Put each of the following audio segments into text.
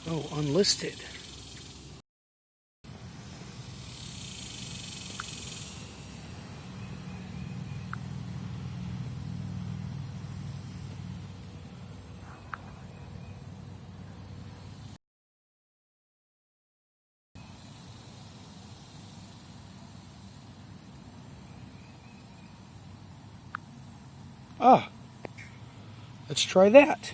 Oh, unlisted. Ah, let's try that.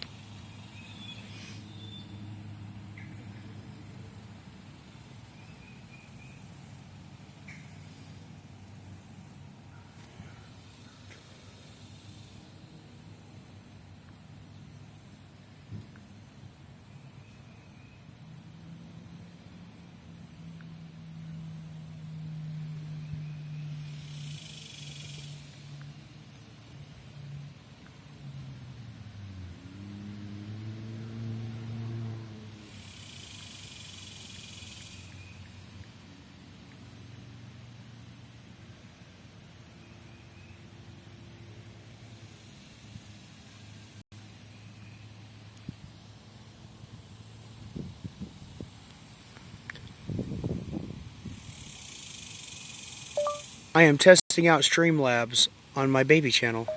I am testing out Streamlabs on my baby channel.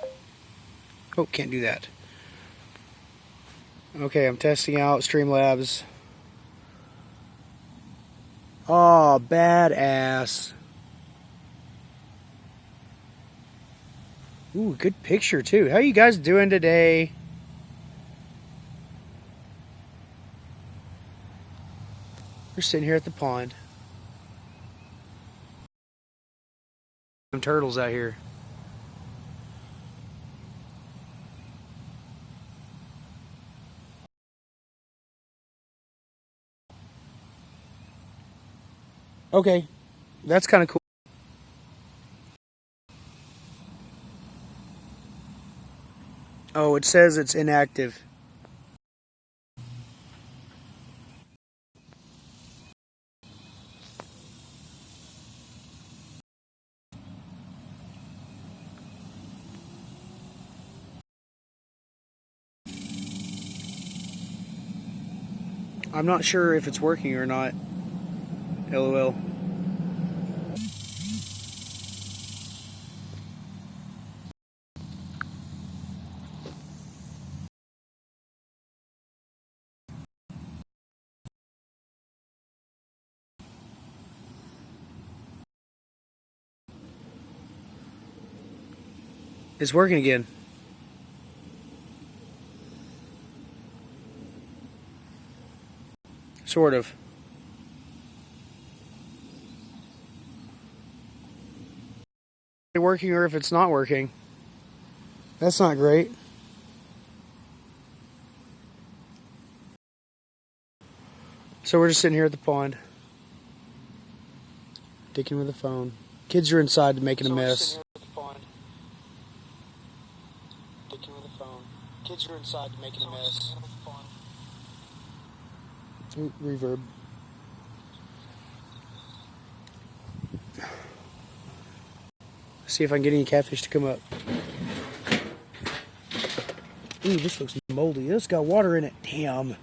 Oh, can't do that. Okay, I'm testing out Streamlabs. Oh, badass. Ooh, good picture too. How you guys doing today? We're sitting here at the pond. Some turtles out here. Okay, that's kind of cool. Oh, it says it's inactive. I'm not sure if it's working or not. LOL. It's working again. Sort of. Working or if it's not working. That's not great. So we're just sitting here at the pond, dicking with the phone. Kids are inside making a mess. Kids are inside making a mess. Ooh, reverb. See if I can get any catfish to come up. Ooh, this looks moldy. This got water in it. Damn.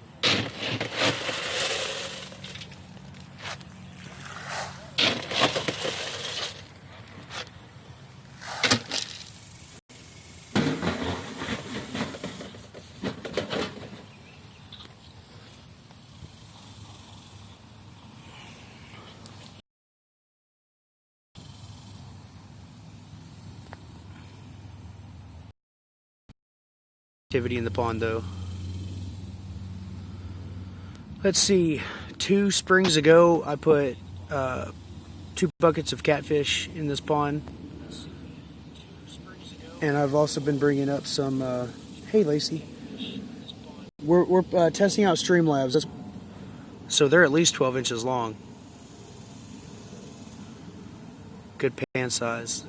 Activity in the pond though. Let's see, 2 springs ago I put 2 buckets of catfish in this pond, and I've also been bringing up some hey Lacey, we're testing out Streamlabs, so they're at least 12 inches long. Good pan size.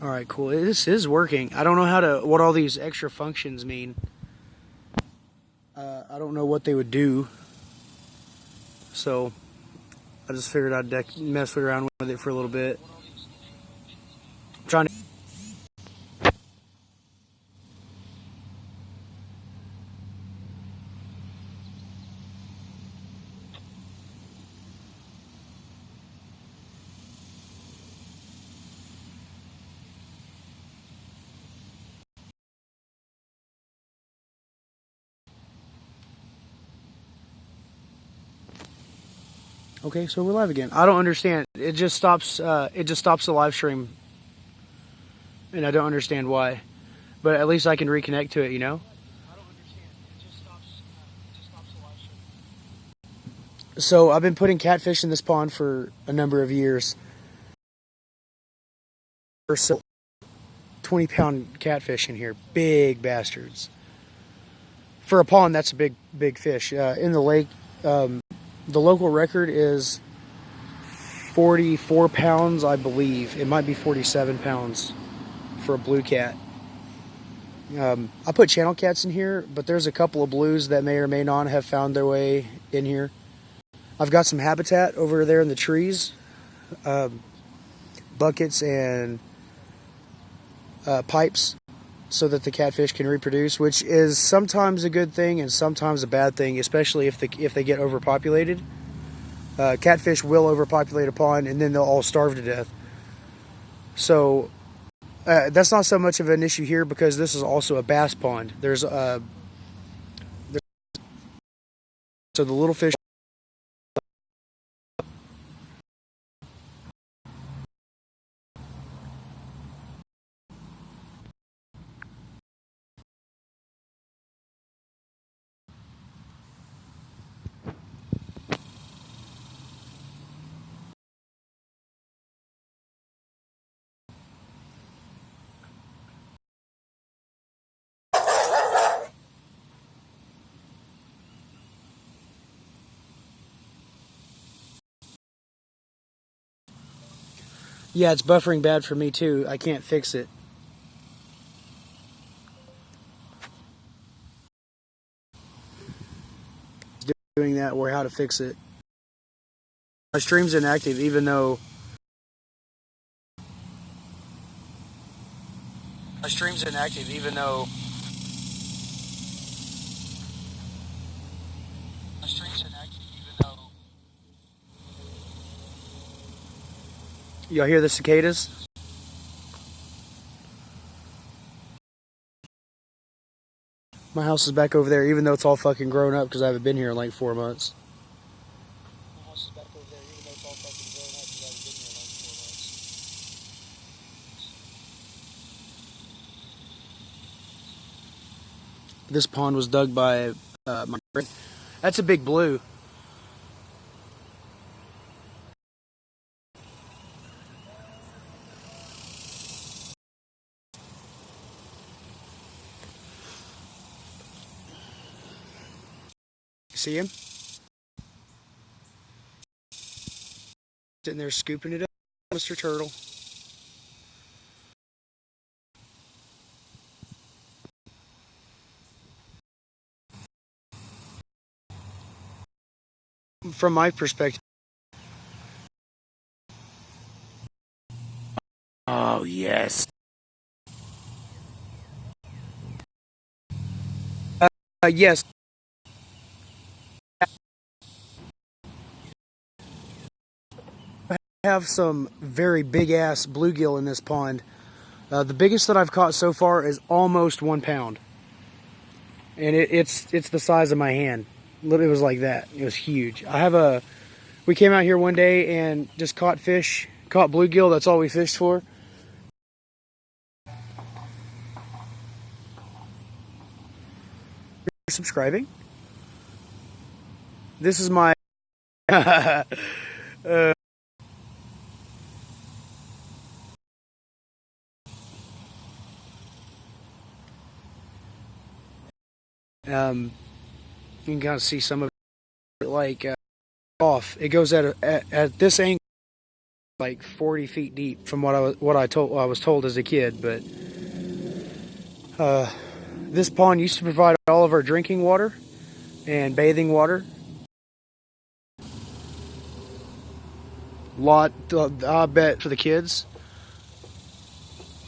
Alright, cool. This is working. I don't know what all these extra functions mean. I don't know what they would do. So, I just figured I'd mess around with it for a little bit. I'm trying to. Okay, so we're live again. I don't understand. It just stops. It just stops the live stream, and I don't understand why. But at least I can reconnect to it. You know. I don't understand. It just stops the live stream. So I've been putting catfish in this pond for a number of years. Or so, 20-pound catfish in here, big bastards. For a pond, that's a big fish. In the lake. The local record is 44 pounds, I believe. It might be 47 pounds for a blue cat. I put channel cats in here, but there's a couple of blues that may or may not have found their way in here. I've got some habitat over there in the trees, buckets and pipes, so that the catfish can reproduce, which is sometimes a good thing and sometimes a bad thing, especially if they get overpopulated. Catfish will overpopulate a pond and then they'll all starve to death. So that's not so much of an issue here because this is also a bass pond. So the little fish. Yeah, it's buffering bad for me too. I can't fix it. Doing that or how to fix it. My stream's inactive even though my stream's inactive even though y'all hear the cicadas? My house is back over there, even though it's all fucking grown up because I haven't been here in like 4 months. My house is back over there, even though it's all fucking grown up because I haven't been here in like 4 months. This pond was dug by my friend. That's a big blue. See him? Sitting there scooping it up, Mr. Turtle. From my perspective. Oh, yes. Yes. I have some very big ass bluegill in this pond. The biggest that I've caught so far is almost 1 pound. And it's the size of my hand. Literally, it was like that. It was huge. We came out here one day and just caught fish, caught bluegill. That's all we fished for. You're subscribing? This is my you can kind of see some of it like off. It goes at this angle like 40 feet deep from what I was told as a kid. But this pond used to provide all of our drinking water and bathing water. lot. I bet for the kids,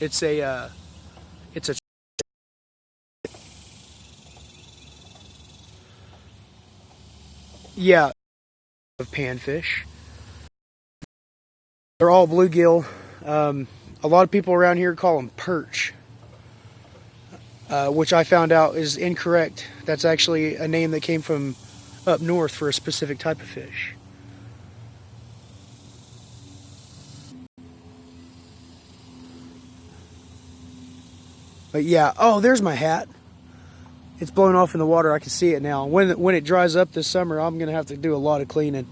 it's a yeah, of panfish. They're all bluegill. A lot of people around here call them perch, which I found out is incorrect. That's actually a name that came from up north for a specific type of fish. But yeah, oh, there's my hat. It's blown off in the water. I can see it now. When it dries up this summer, I'm gonna have to do a lot of cleaning.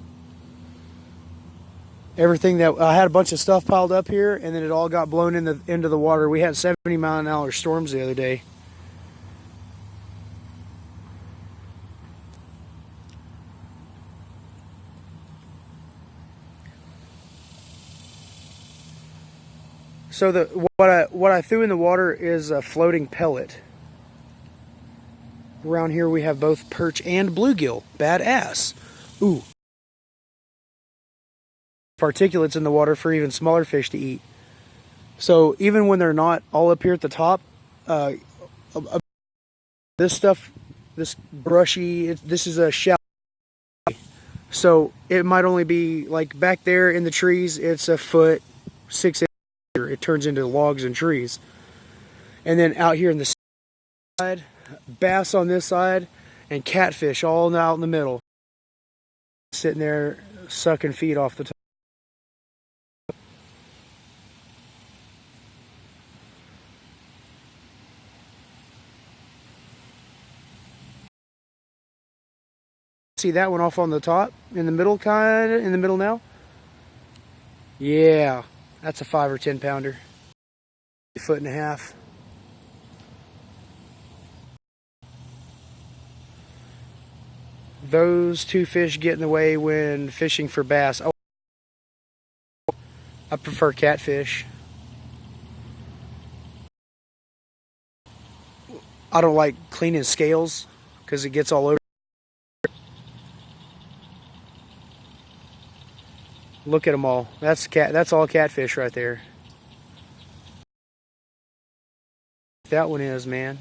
Everything that I had a bunch of stuff piled up here, and then it all got blown into the water. We had 70-mile-an-hour storms the other day. So what I threw in the water is a floating pellet. Around here we have both perch and bluegill. Badass. Ooh. Particulates in the water for even smaller fish to eat. So even when they're not all up here at the top, this stuff, this brushy, this is a shallow. So it might only be like back there in the trees, it's a foot, 6 inches. It turns into logs and trees. And then out here in the side, bass on this side, and catfish all out in the middle. Sitting there sucking feed off the top. See that one off on the top, in the middle, kind of in the middle now? Yeah, that's a 5 or 10 pounder. A foot and a half. Those two fish get in the way when fishing for bass. Oh, I prefer catfish. I don't like cleaning scales because it gets all over. Look at them all. That's all catfish right there. That one is, man.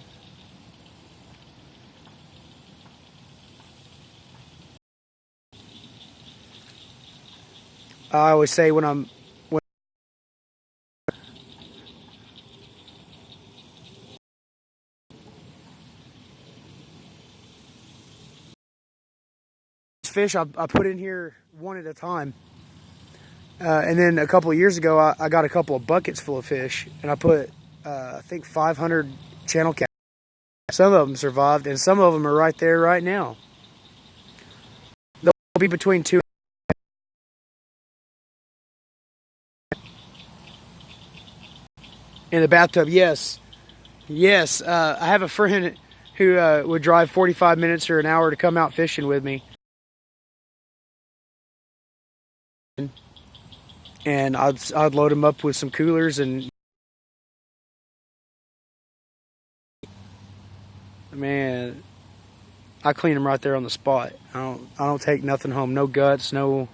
I always say when fish I put in here one at a time. And then a couple of years ago, I got a couple of buckets full of fish, and I put, I think, 500 channel catfish. Some of them survived, and some of them are right there right now. They'll be between 2. In the bathtub, yes. Yes, I have a friend who would drive 45 minutes or an hour to come out fishing with me. And I'd load them up with some coolers, and man, I clean them right there on the spot. I don't take nothing home. No guts, no.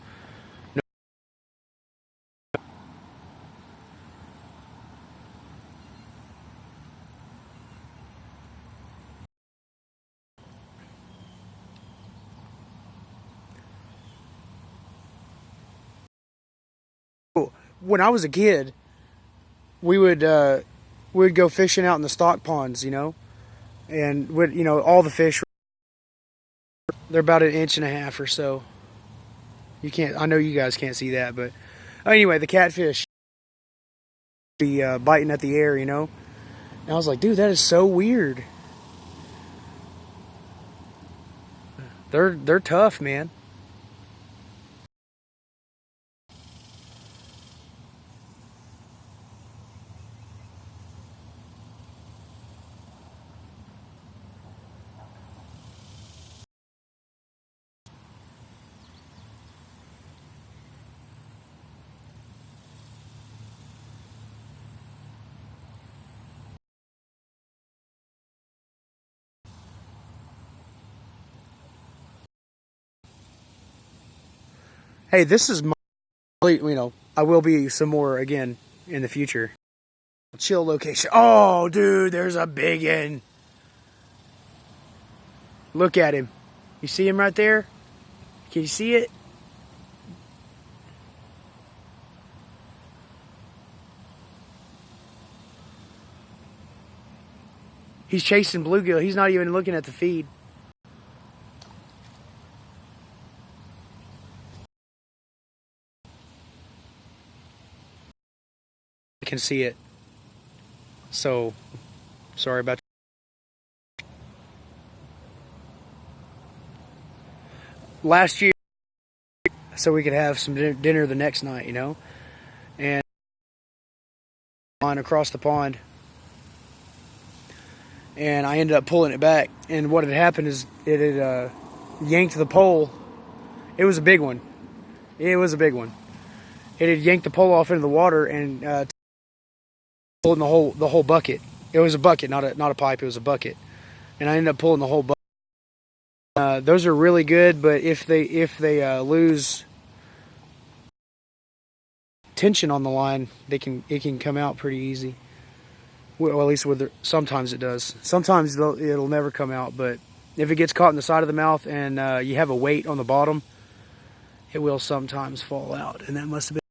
When I was a kid, we'd go fishing out in the stock ponds, and all the fish, they're about 1.5 inches or so. You can't. I know you guys can't see that, but anyway, the catfish be biting at the air, And I was like, dude, that is so weird. They're tough, man. Hey, this is You know, I will be some more again in the future. Chill location. Oh, dude, there's a big one. Look at him. You see him right there? Can you see it? He's chasing bluegill. He's not even looking at the feed. I can see it. So, sorry about that. Last year, so we could have some dinner the next night, you know? And on across the pond. And I ended up pulling it back. And what had happened is it had yanked the pole. It was a big one. It was a big one. It had yanked the pole off into the water and pulling the whole bucket. It was a bucket, not a pipe. It was a bucket, and I ended up pulling the whole bucket. Those are really good, but if they lose tension on the line, it can come out pretty easy. Well, at least sometimes it does. Sometimes it'll never come out, but if it gets caught in the side of the mouth and you have a weight on the bottom, it will sometimes fall out, and that must have been.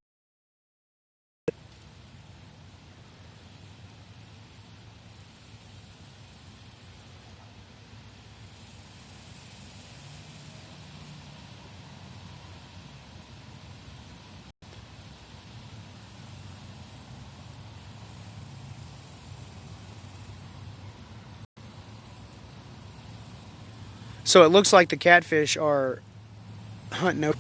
So it looks like the catfish are hunting.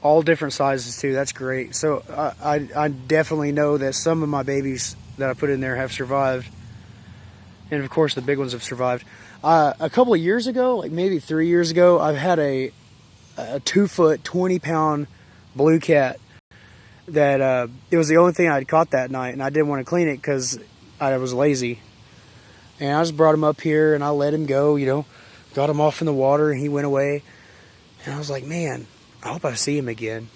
All different sizes too. That's great. So I definitely know that some of my babies that I put in there have survived, and of course the big ones have survived. A couple of years ago, like maybe 3 years ago, I've had a 2 foot, 20-pound blue cat that it was the only thing I'd caught that night, and I didn't want to clean it because I was lazy. And I just brought him up here and I let him go, you know, got him off in the water and he went away. And I was like, man, I hope I see him again.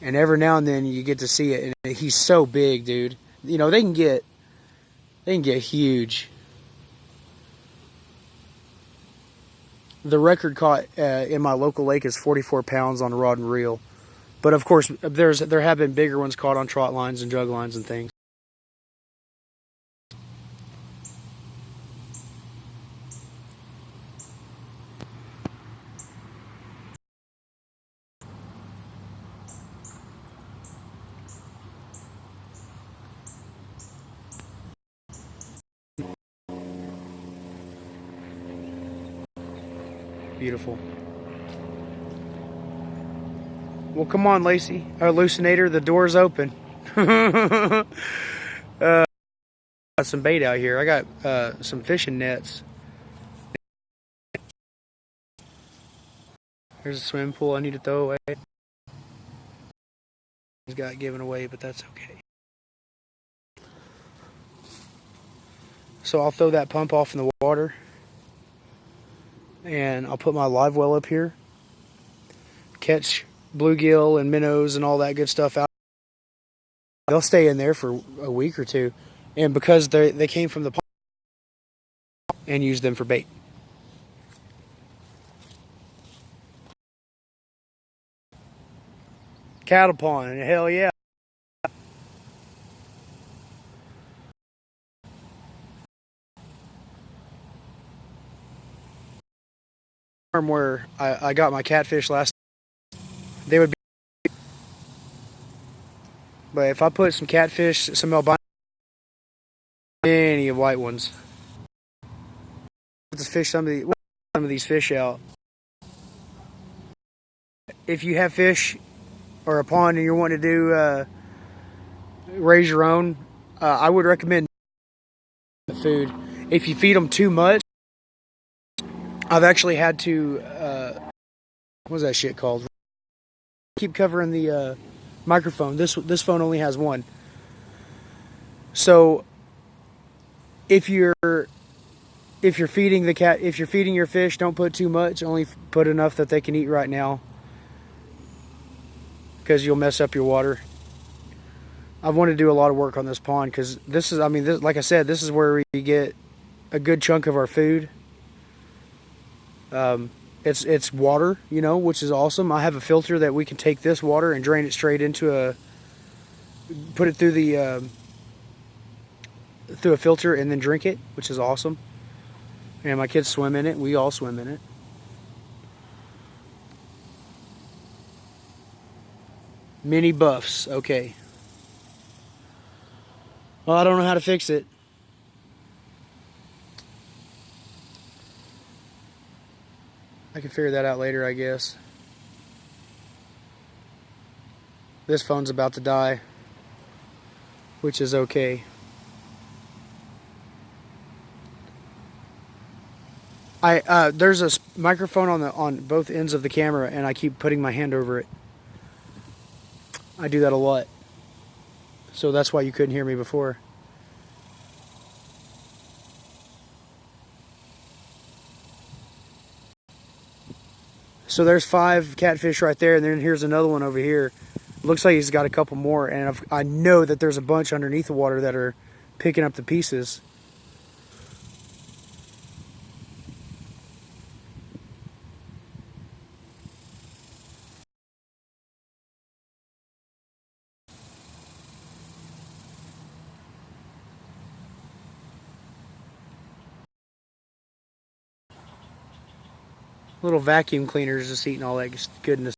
And every now and then you get to see it, and he's so big, dude. You know, they can get huge. The record caught in my local lake is 44 pounds on a rod and reel. But of course, there have been bigger ones caught on trot lines and jug lines and things. Beautiful. Well, come on, Lacey. Hallucinator, the door's open. Got some bait out here. I got some fishing nets. There's a swimming pool I need to throw away. It's got given away, but that's okay. So I'll throw that pump off in the water. And I'll put my live well up here. Catch bluegill and minnows and all that good stuff out. They'll stay in there for a week or two. And because they came from the pond, and use them for bait. Cattle pond, hell yeah. Where I got my catfish last, they would be, but if I put some catfish, some albino, any white ones, let's fish some of these fish out. If you have fish or a pond and you're wanting to do raise your own, I would recommend the food. If you feed them too much, I've actually had to, what's that shit called? Keep covering the microphone. This phone only has one. So if you're feeding if you're feeding your fish, don't put too much. Only put enough that they can eat right now, because you'll mess up your water. I've wanted to do a lot of work on this pond because this is, I mean, this, like I said, this is where we get a good chunk of our food. It's water, you know, which is awesome. I have a filter that we can take this water and drain it straight into put it through a filter and then drink it, which is awesome. And my kids swim in it. We all swim in it. Mini buffs. Okay. Well, I don't know how to fix it. I can figure that out later, I guess. This phone's about to die, which is okay. There's a microphone on both ends of the camera, and I keep putting my hand over it. I do that a lot. So that's why you couldn't hear me before. So there's 5 catfish right there, and then here's another one over here. Looks like he's got a couple more, and I know that there's a bunch underneath the water that are picking up the pieces. Little vacuum cleaners just eating all that goodness.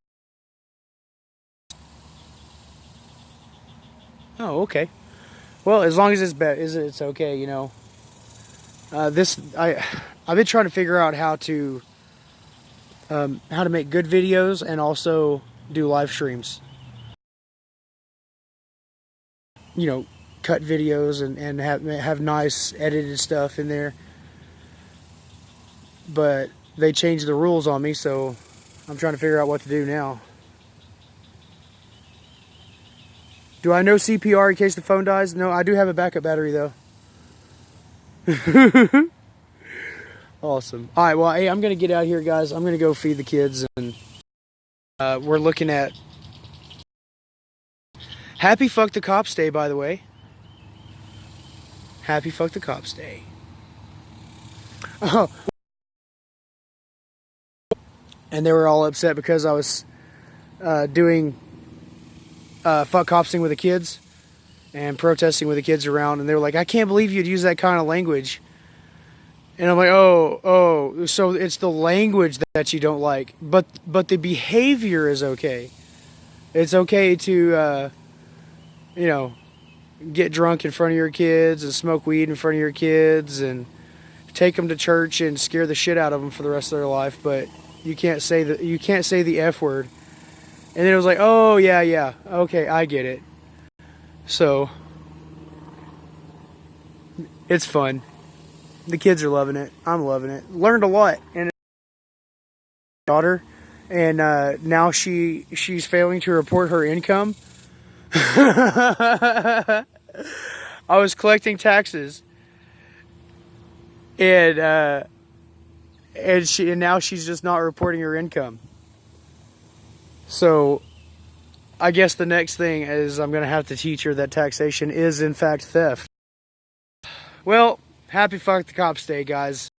Oh, okay. Well, as long as it's okay, you know. I've been trying to figure out how to make good videos and also do live streams. You know, cut videos and have nice edited stuff in there. But they changed the rules on me, so I'm trying to figure out what to do now. Do I know CPR in case the phone dies? No, I do have a backup battery though. Awesome. All right, well, hey, I'm gonna get out here, guys. I'm gonna go feed the kids, and we're looking at Happy Fuck the Cops Day, by the way. Happy Fuck the Cops Day. Oh. And they were all upset because I was doing fuck copsing with the kids and protesting with the kids around, and they were like, I can't believe you'd use that kind of language. And I'm like, oh, so it's the language that you don't like, but the behavior is okay. It's okay to you know, get drunk in front of your kids and smoke weed in front of your kids and take them to church and scare the shit out of them for the rest of their life, but you can't say the F word. And then it was like, oh yeah, okay, I get it. So it's fun. The kids are loving it. I'm loving it. Learned a lot. And daughter, and now she's failing to report her income. I was collecting taxes, and now she's just not reporting her income. So I guess the next thing is I'm going to have to teach her that taxation is in fact theft. Well, happy Fuck the Cops Day, guys.